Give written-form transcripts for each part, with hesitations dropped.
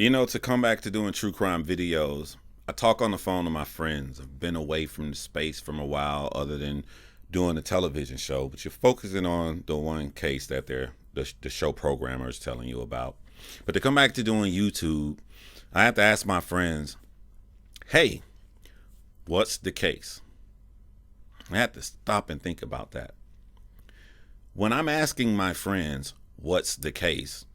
To come back to doing true crime videos, I talk on the phone to my friends. I've been away from the space from a while, other than doing a television show, but you're focusing on the one case that the show programmer is telling you about. But to come back to doing YouTube, I have to ask my friends, hey, what's the case? I have to stop and think about that. When I'm asking my friends, what's the case?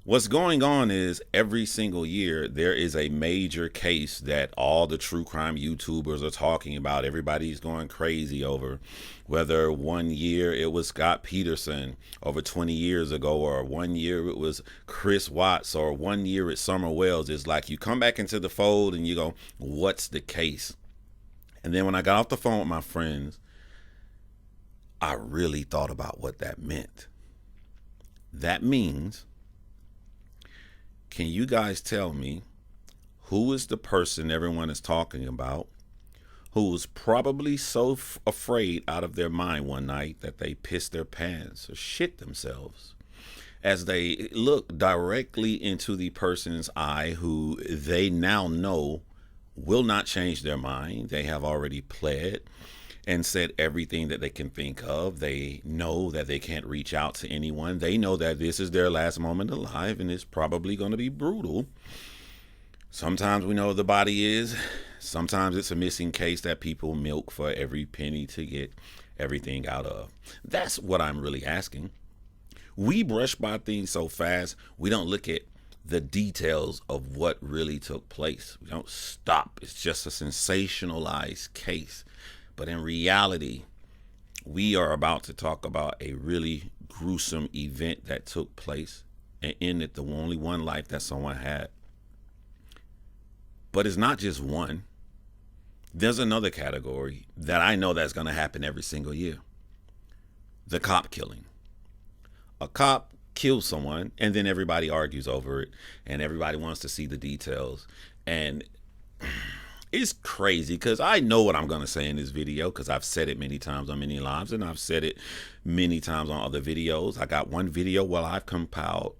What's going on is every single year there is a major case that all the true crime YouTubers are talking about. Everybody's going crazy over, whether one year it was Scott Peterson over 20 years ago, or one year it was Chris Watts, or one year it's Summer Wells. It's like you come back into the fold and you go, what's the case? And then when I got off the phone with my friends, I really thought about what that meant. That means, can you guys tell me who is the person everyone is talking about who was probably so afraid out of their mind one night that they pissed their pants or shit themselves as they look directly into the person's eye who they now know will not change their mind? They have already pled and said everything that they can think of. They know that they can't reach out to anyone. They know that this is their last moment alive and it's probably going to be brutal. Sometimes we know the body is. Sometimes it's a missing case that people milk for every penny to get everything out of. That's what I'm really asking. We brush by things so fast, we don't look at the details of what really took place. We don't stop. It's just a sensationalized case. But in reality, we are about to talk about a really gruesome event that took place and ended the only one life that someone had. But it's not just one. There's another category that I know that's going to happen every single year. The cop killing. A cop kills someone and then everybody argues over it and everybody wants to see the details. And it's crazy because I know what I'm going to say in this video because I've said it many times on many lives and I've said it many times on other videos. I got one video where I've compiled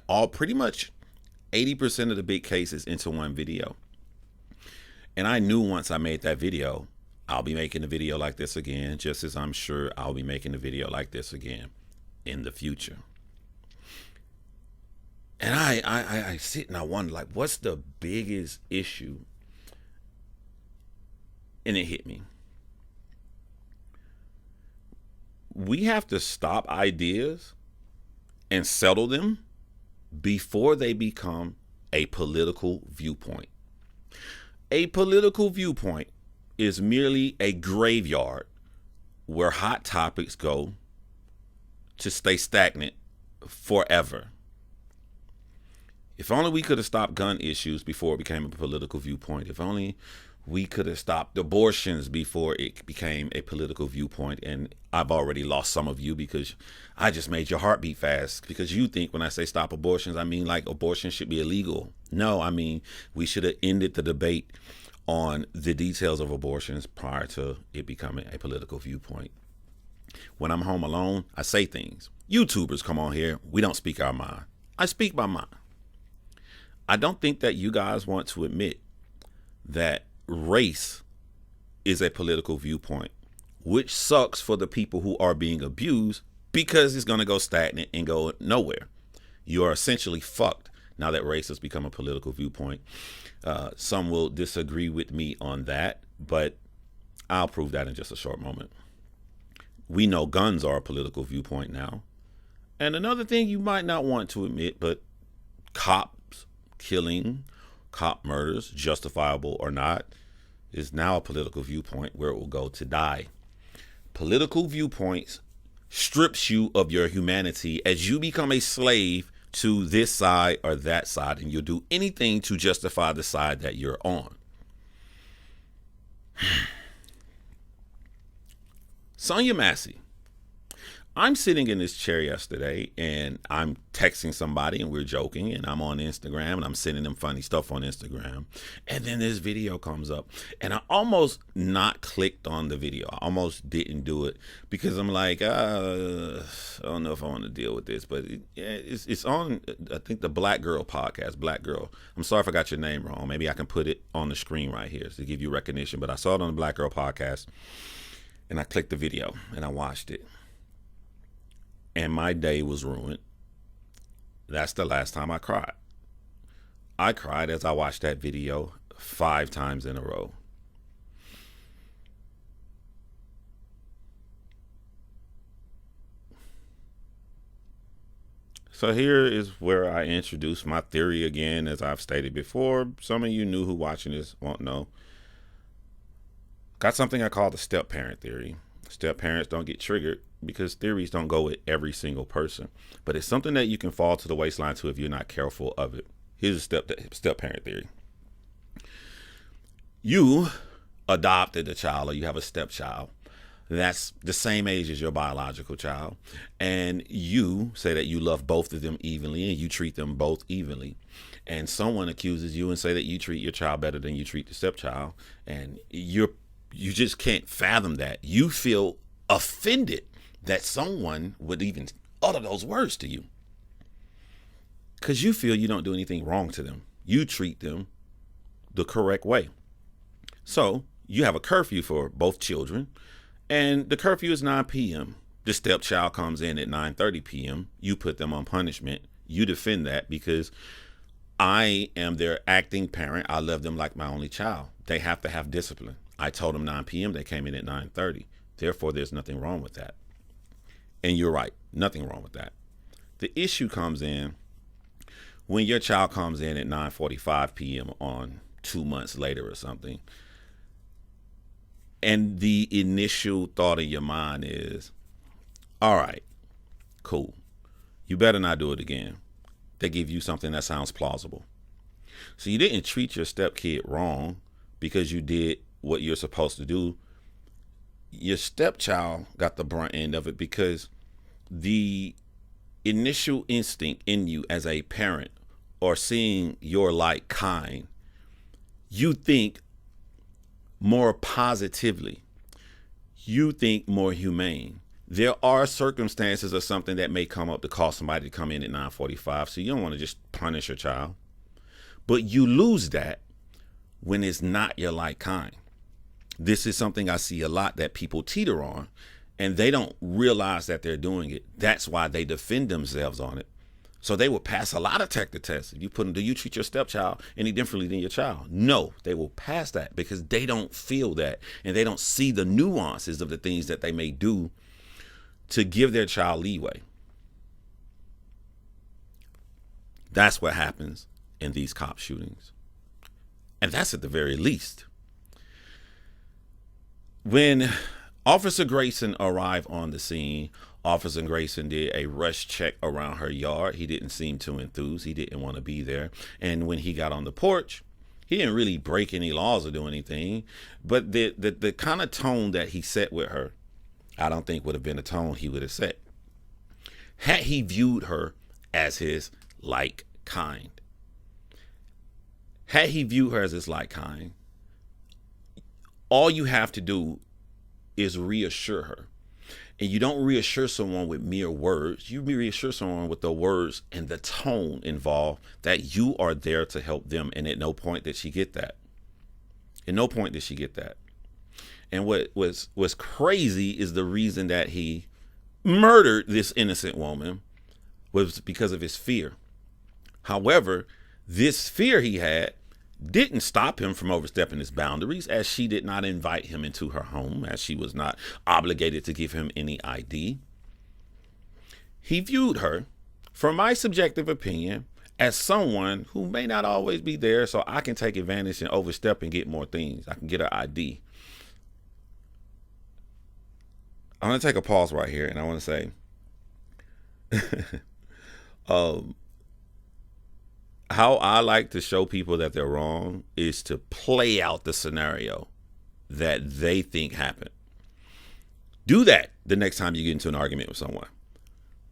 all pretty much 80% of the big cases into one video. And I knew once I made that video, I'll be making a video like this again, just as I'm sure I'll be making a video like this again in the future. And I sit and I wonder, like, what's the biggest issue? And it hit me. We have to stop ideas and settle them before they become a political viewpoint. A political viewpoint is merely a graveyard where hot topics go to stay stagnant forever. If only we could have stopped gun issues before it became a political viewpoint. If only we could have stopped abortions before it became a political viewpoint. And I've already lost some of you because I just made your heart beat fast because you think when I say stop abortions, I mean like abortion should be illegal. No, I mean we should have ended the debate on the details of abortions prior to it becoming a political viewpoint. When I'm home alone, I say things. YouTubers come on here. We don't speak our mind. I speak my mind. I don't think that you guys want to admit that race is a political viewpoint, which sucks for the people who are being abused because it's going to go stagnant and go nowhere. You are essentially fucked now that race has become a political viewpoint. Some will disagree with me on that, but I'll prove that in just a short moment. We know guns are a political viewpoint now. And another thing you might not want to admit, but cops killing, cop murders, justifiable or not, is now a political viewpoint where it will go to die. Political viewpoints strips you of your humanity as you become a slave to this side or that side, and you'll do anything to justify the side that you're on. Sonya Massey. I'm sitting in this chair yesterday and I'm texting somebody and we're joking and I'm on Instagram and I'm sending them funny stuff on Instagram. And then this video comes up and I almost not clicked on the video. I almost didn't do it because I'm like, I don't know if I want to deal with this, but it's on, I think, the Black Girl podcast, Black Girl. I'm sorry if I got your name wrong. Maybe I can put it on the screen right here to give you recognition, but I saw it on the Black Girl podcast and I clicked the video and I watched it. And my day was ruined. That's the last time I cried. I cried as I watched that video 5 times in a row. So here is where I introduce my theory again, as I've stated before. Some of you new who watching this won't know. Got something I call the step-parent theory. Step-parents don't get triggered because theories don't go with every single person. But it's something that you can fall to the waistline to if you're not careful of it. Here's a step-parent theory. You adopted a child or you have a stepchild that's the same age as your biological child, and you say that you love both of them evenly and you treat them both evenly, and someone accuses you and say that you treat your child better than you treat the stepchild, and you just can't fathom that. You feel offended that someone would even utter those words to you because you feel you don't do anything wrong to them. You treat them the correct way. So you have a curfew for both children, and the curfew is 9 p.m. The stepchild comes in at 9:30 p.m. You put them on punishment. You defend that because I am their acting parent. I love them like my only child. They have to have discipline. I told them 9 p.m. They came in at 9:30. Therefore, there's nothing wrong with that. And you're right. Nothing wrong with that. The issue comes in when your child comes in at 9:45 p.m. on 2 months later or something. And the initial thought in your mind is, all right, cool. You better not do it again. They give you something that sounds plausible. So you didn't treat your stepkid wrong because you did what you're supposed to do. Your stepchild got the brunt end of it because the initial instinct in you as a parent or seeing your like kind, you think more positively. You think more humane. There are circumstances or something that may come up to cause somebody to come in at 9:45, so you don't want to just punish your child. But you lose that when it's not your like kind. This is something I see a lot that people teeter on, and they don't realize that they're doing it. That's why they defend themselves on it. So they will pass a lot of tests. If you put them, do you treat your stepchild any differently than your child? No, they will pass that because they don't feel that and they don't see the nuances of the things that they may do to give their child leeway. That's what happens in these cop shootings. And that's at the very least. When Officer Grayson arrived on the scene, Officer Grayson did a rush check around her yard. He didn't seem too enthused. He didn't want to be there. And when he got on the porch, he didn't really break any laws or do anything. But the kind of tone that he set with her, I don't think would have been a tone he would have set had he viewed her as his like kind. Had he viewed her as his like kind, all you have to do is reassure her. And you don't reassure someone with mere words. You reassure someone with the words and the tone involved that you are there to help them. And at no point did she get that. At no point did she get that. And what was crazy is the reason that he murdered this innocent woman was because of his fear. However, this fear he had didn't stop him from overstepping his boundaries, as she did not invite him into her home, as she was not obligated to give him any ID. He viewed her, from my subjective opinion, as someone who may not always be there, so I can take advantage and overstep and get more things. I can get her ID. I'm going to take a pause right here, and I want to say, how I like to show people that they're wrong is to play out the scenario that they think happened. Do that the next time you get into an argument with someone.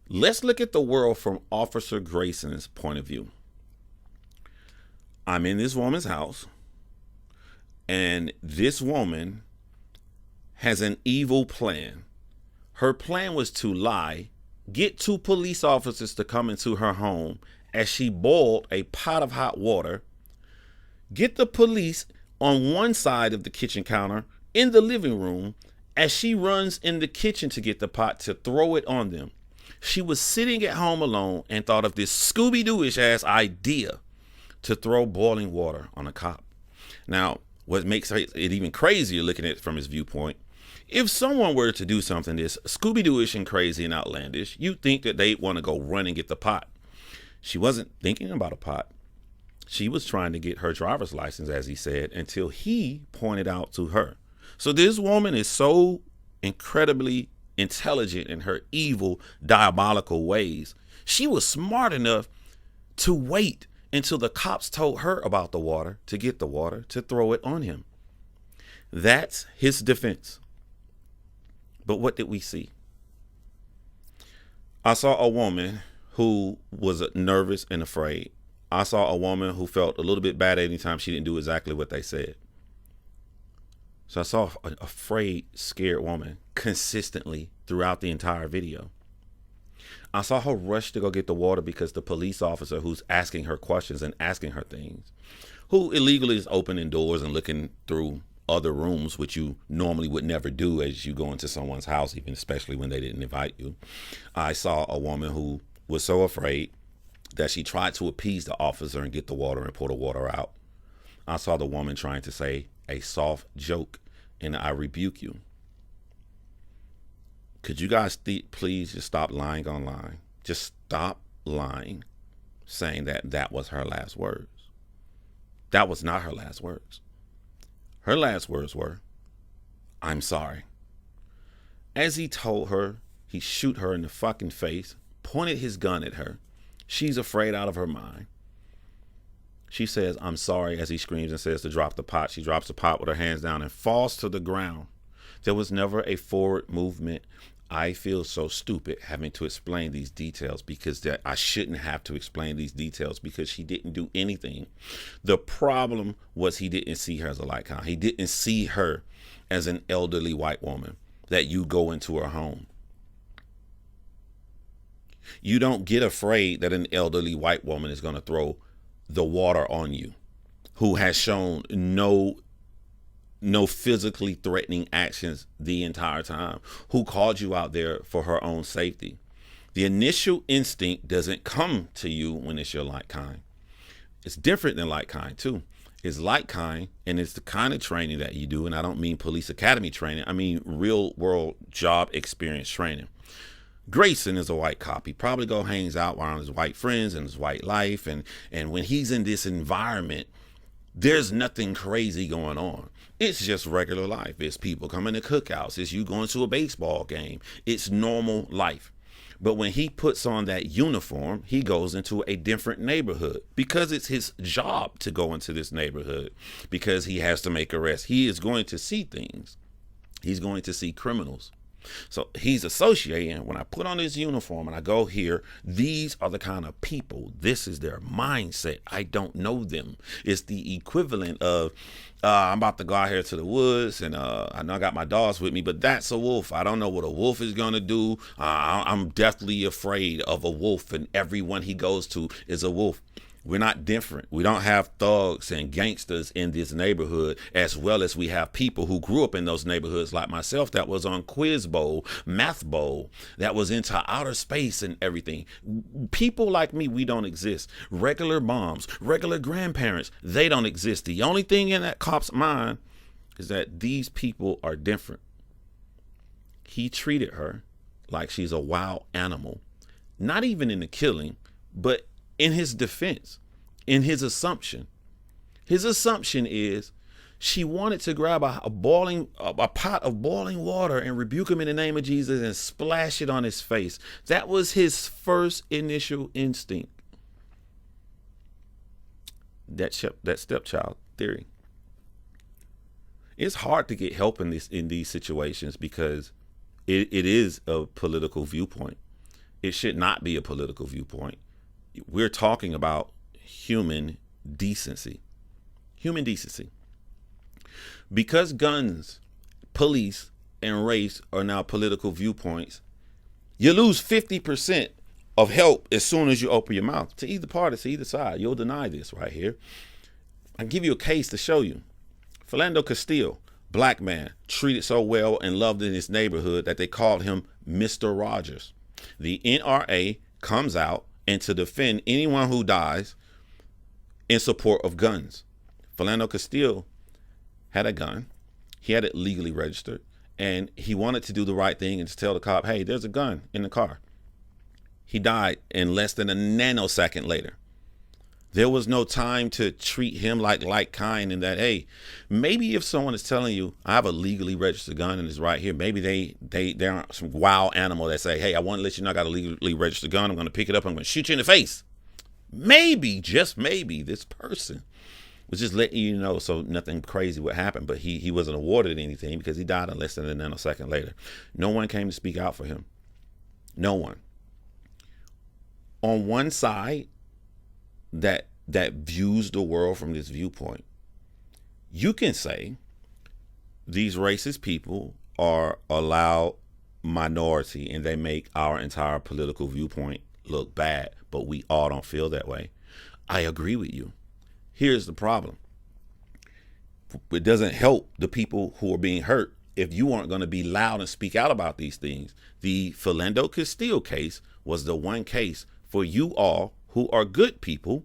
Let's look at the world from Officer Grayson's point of view. I'm in this woman's house, and this woman has an evil plan. Her plan was to lie, get 2 police officers to come into her home as she boiled a pot of hot water, get the police on one side of the kitchen counter in the living room as she runs in the kitchen to get the pot to throw it on them. She was sitting at home alone and thought of this Scooby-Doo-ish ass idea to throw boiling water on a cop. Now, what makes it even crazier looking at it from his viewpoint, if someone were to do something this Scooby-Doo-ish and crazy and outlandish, you'd think that they'd want to go run and get the pot. She wasn't thinking about a pot. She was trying to get her driver's license, as he said, until he pointed out to her. So this woman is so incredibly intelligent in her evil, diabolical ways. She was smart enough to wait until the cops told her about the water, to get the water, to throw it on him. That's his defense. But what did we see? I saw a woman who was nervous and afraid. I saw a woman who felt a little bit bad anytime she didn't do exactly what they said. So I saw an afraid, scared woman consistently throughout the entire video. I saw her rush to go get the water because the police officer who's asking her questions and asking her things, who illegally is opening doors and looking through other rooms, which you normally would never do as you go into someone's house, even especially when they didn't invite you. I saw a woman who was so afraid that she tried to appease the officer and get the water and pour the water out. I saw the woman trying to say a soft joke, and I rebuke you. Could you guys please just stop lying online? Just stop lying, saying that that was her last words. That was not her last words. Her last words were, "I'm sorry." As he told her, he shoot her in the fucking face, pointed his gun at her. She's afraid out of her mind. She says, "I'm sorry," as he screams and says to drop the pot. She drops the pot with her hands down and falls to the ground. There was never a forward movement. I feel so stupid having to explain these details because I shouldn't have to explain these details because she didn't do anything. The problem was he didn't see her as a like-kind. He didn't see her as an elderly white woman that you go into her home. You don't get afraid that an elderly white woman is going to throw the water on you, who has shown no physically threatening actions the entire time, who called you out there for her own safety. The initial instinct doesn't come to you when it's your like-kind. It's different than like-kind too. It's like-kind, and it's the kind of training that you do, and I don't mean police academy training. I mean real world job experience training. Grayson is a white cop. He probably hangs out around his white friends and his white life. And when he's in this environment, there's nothing crazy going on. It's just regular life. It's people coming to cookouts. It's you going to a baseball game. It's normal life. But when he puts on that uniform, he goes into a different neighborhood because it's his job to go into this neighborhood because he has to make arrests. He is going to see things. He's going to see criminals. So he's associating, when I put on this uniform and I go here, these are the kind of people, this is their mindset. I don't know them. It's the equivalent of, I'm about to go out here to the woods and I know I got my dogs with me, but that's a wolf. I don't know what a wolf is going to do. I'm deathly afraid of a wolf, and everyone he goes to is a wolf. We're not different. We don't have thugs and gangsters in this neighborhood, as well as we have people who grew up in those neighborhoods like myself that was on Quiz Bowl, Math Bowl, that was into outer space and everything. People like me, we don't exist. Regular moms, regular grandparents, they don't exist. The only thing in that cop's mind is that these people are different. He treated her like she's a wild animal, not even in the killing, but in his defense, in his assumption. His assumption is she wanted to grab a pot of boiling water and rebuke him in the name of Jesus and splash it on his face. That was his first initial instinct. That stepchild theory. It's hard to get help in these situations because it is a political viewpoint. It should not be a political viewpoint. We're talking about human decency. Human decency. Because guns, police, and race are now political viewpoints, you lose 50% of help as soon as you open your mouth to either party, to either side. You'll deny this right here. I can give you a case to show you. Philando Castile, black man, treated so well and loved in his neighborhood that they called him Mr. Rogers. The NRA comes out and to defend anyone who dies in support of guns. Philando Castile had a gun. He had it legally registered, and he wanted to do the right thing and to tell the cop, hey, there's a gun in the car. He died in less than a nanosecond later. There was no time to treat him like kind, and that, hey, maybe if someone is telling you, I have a legally registered gun and it's right here, maybe they aren't some wild animal that say, hey, I want to let you know I got a legally registered gun. I'm going to pick it up. I'm going to shoot you in the face. Maybe, just maybe, this person was just letting you know so nothing crazy would happen. But he wasn't awarded anything because he died in less than a nanosecond later. No one came to speak out for him. No one. On one side that views the world from this viewpoint, you can say these racist people are a loud minority and they make our entire political viewpoint look bad, but we all don't feel that way. I agree with you. Here's the problem. It doesn't help the people who are being hurt if you aren't going to be loud and speak out about these things. The Philando Castile case was the one case for you all who are good people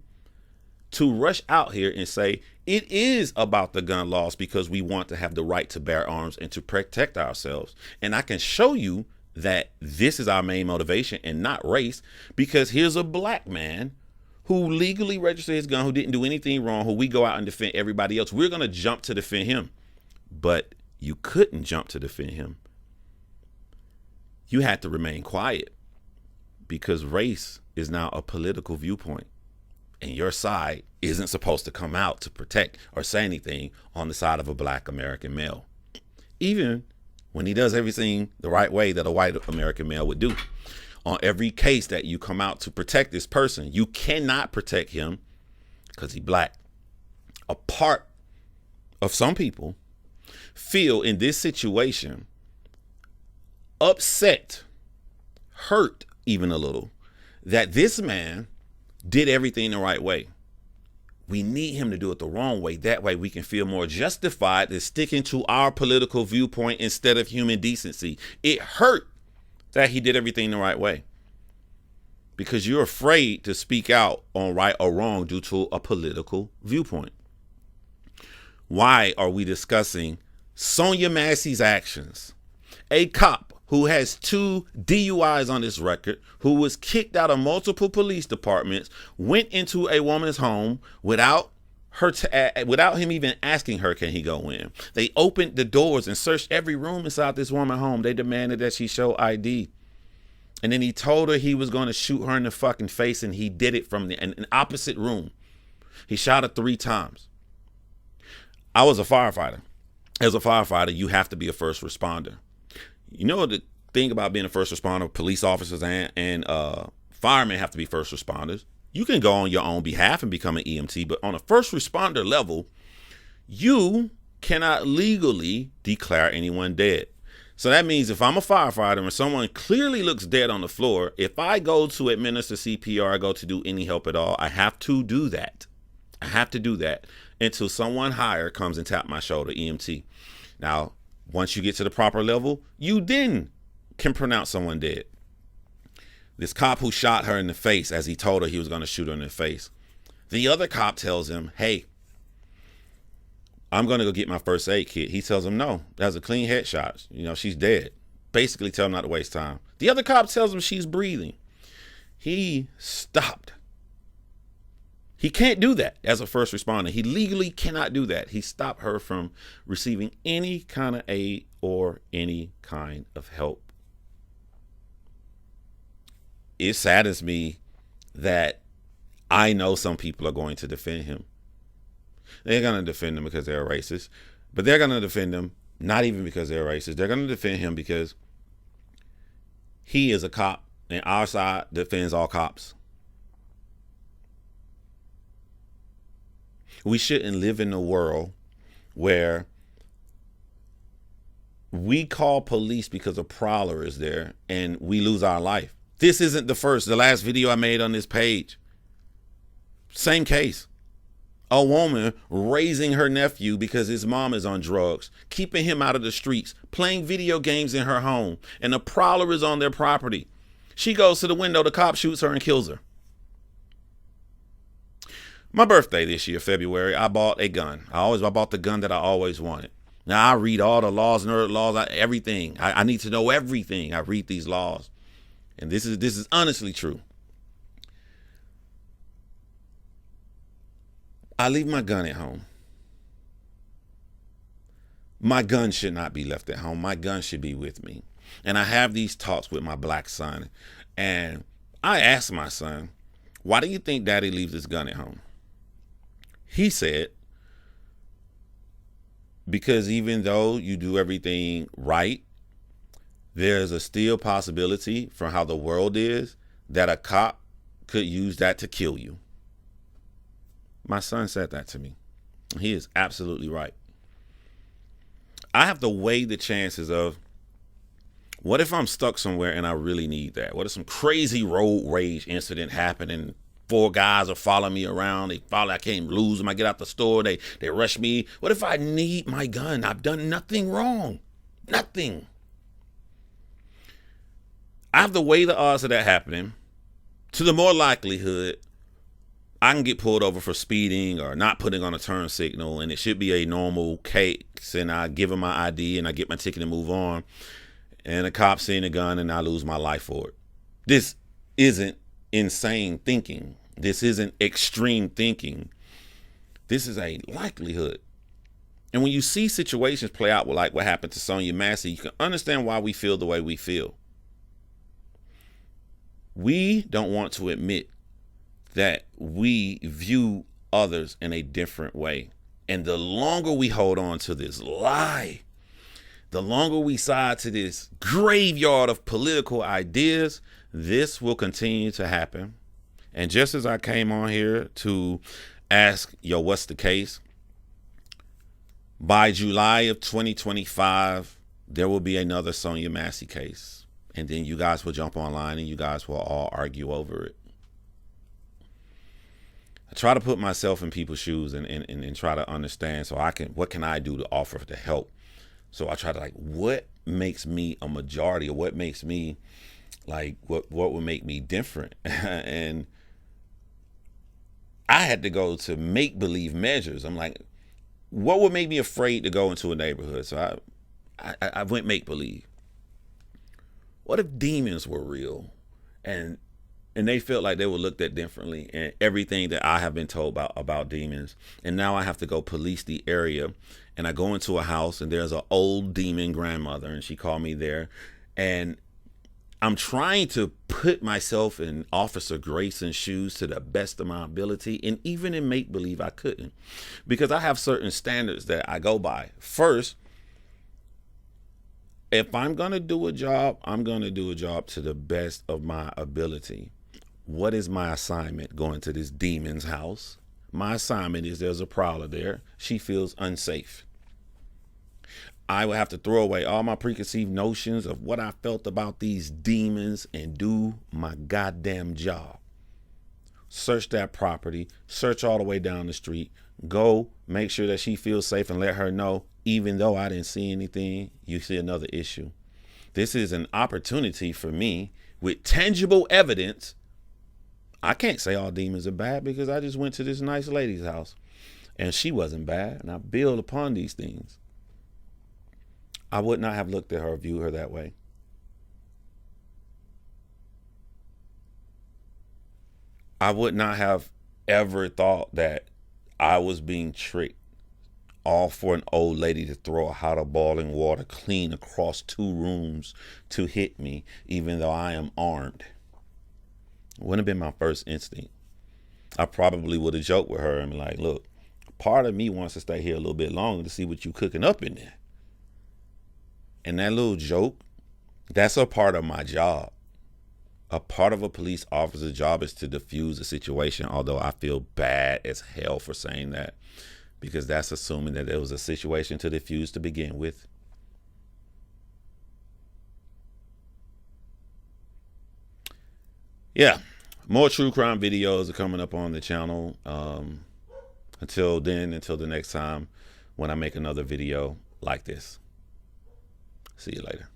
to rush out here and say it is about the gun laws because we want to have the right to bear arms and to protect ourselves. And I can show you that this is our main motivation and not race, because here's a black man who legally registered his gun, who didn't do anything wrong, who we go out and defend everybody else. We're going to jump to defend him. But you couldn't jump to defend him. You had to remain quiet because race is now a political viewpoint. And your side isn't supposed to come out to protect or say anything on the side of a black American male, even when he does everything the right way that a white American male would do. On every case that you come out to protect this person, you cannot protect him because he's black. A part of some people feel in this situation upset, hurt even a little, that this man did everything the right way. We need him to do it the wrong way. That way we can feel more justified in sticking to our political viewpoint instead of human decency. It hurt that he did everything the right way because you're afraid to speak out on right or wrong due to a political viewpoint. Why are we discussing Sonya Massie's actions? A cop who has 2 DUIs on his record, who was kicked out of multiple police departments, went into a woman's home without him even asking her, can he go in? They opened the doors and searched every room inside this woman's home. They demanded that she show ID. And then he told her he was going to shoot her in the fucking face, and he did it from an opposite room. He shot her 3 times. I was a firefighter. As a firefighter, you have to be a first responder. You know the thing about being a first responder, police officers and firemen have to be first responders. You can go on your own behalf and become an EMT, but on a first responder level, you cannot legally declare anyone dead. So that means if I'm a firefighter and someone clearly looks dead on the floor, if I go to administer CPR, I go to do any help at all, I have to do that. I have to do that until someone higher comes and tap my shoulder, EMT. Now, once you get to the proper level, you then can pronounce someone dead. This cop who shot her in the face as he told her he was going to shoot her in the face. The other cop tells him, hey, I'm going to go get my first aid kit. He tells him, no, that's a clean headshot. You know, she's dead. Basically tell him not to waste time. The other cop tells him she's breathing. He stopped. He can't do that as a first responder. He legally cannot do that. He stopped her from receiving any kind of aid or any kind of help. It saddens me that I know some people are going to defend him. They're going to defend him because they're racist, but they're going to defend him not even because they're racist. They're going to defend him because He is a cop, and our side defends all cops. We shouldn't live in a world where we call police because a prowler is there and we lose our life. This isn't the last video I made on this page. Same case. A woman raising her nephew because his mom is on drugs, keeping him out of the streets, playing video games in her home, and a prowler is on their property. She goes to the window, the cop shoots her and kills her. My birthday this year, February, I bought a gun. I bought the gun that I always wanted. Now I read all the laws, nerd laws, everything. I need to know everything. I read these laws. And this is honestly true. I leave my gun at home. My gun should not be left at home. My gun should be with me. And I have these talks with my black son. And I asked my son, why do you think daddy leaves his gun at home? He said, because even though you do everything right, there's a still possibility from how the world is that a cop could use that to kill you. My son said that to me. He is absolutely right. I have to weigh the chances of, what if I'm stuck somewhere and I really need that? What if some crazy road rage incident happened and 4 guys are following me around? I can't lose them. I get out the store, they rush me. What if I need my gun? I've done nothing wrong. Nothing. I have to weigh the odds of that happening to the more likelihood I can get pulled over for speeding or not putting on a turn signal, and it should be a normal case, and I give him my ID and I get my ticket and move on, and a cop seeing a gun and I lose my life for it. This isn't insane thinking. This isn't extreme thinking. This is a likelihood. And when you see situations play out like what happened to Sonya Massey, you can understand why we feel the way we feel. We don't want to admit that we view others in a different way. And the longer we hold on to this lie, the longer we side to this graveyard of political ideas, this will continue to happen. And just as I came on here to ask, what's the case? By July of 2025, there will be another Sonya Massey case. And then you guys will jump online and you guys will all argue over it. I try to put myself in people's shoes and try to understand what can I do to offer to help? So I try to what makes me a majority, or what makes me what would make me different? And I had to go to make-believe measures. I'm like, what would make me afraid to go into a neighborhood? So I went make-believe. What if demons were real and they felt like they were looked at differently, and everything that I have been told about demons? And now I have to go police the area, and I go into a house and there's an old demon grandmother, and she called me there, and I'm trying to put myself in Officer Grayson's shoes to the best of my ability. And even in make-believe, I couldn't, because I have certain standards that I go by. First, if I'm going to do a job, I'm going to do a job to the best of my ability. What is my assignment going to this demon's house? My assignment is there's a prowler there. She feels unsafe. I will have to throw away all my preconceived notions of what I felt about these demons and do my goddamn job. Search that property, search all the way down the street, go make sure that she feels safe and let her know, even though I didn't see anything, you see another issue. This is an opportunity for me with tangible evidence. I can't say all demons are bad because I just went to this nice lady's house and she wasn't bad, and I build upon these things. I would not have looked at her or viewed her that way. I would not have ever thought that I was being tricked, all for an old lady to throw a hot of boiling water clean across 2 rooms to hit me, even though I am armed. It wouldn't have been my first instinct. I probably would have joked with her and been like, look, part of me wants to stay here a little bit longer to see what you cooking up in there. And that little joke, that's a part of my job. A part of a police officer's job is to diffuse a situation, although I feel bad as hell for saying that, because that's assuming that there was a situation to diffuse to begin with. Yeah, more true crime videos are coming up on the channel. Until then, until the next time when I make another video like this. See you later.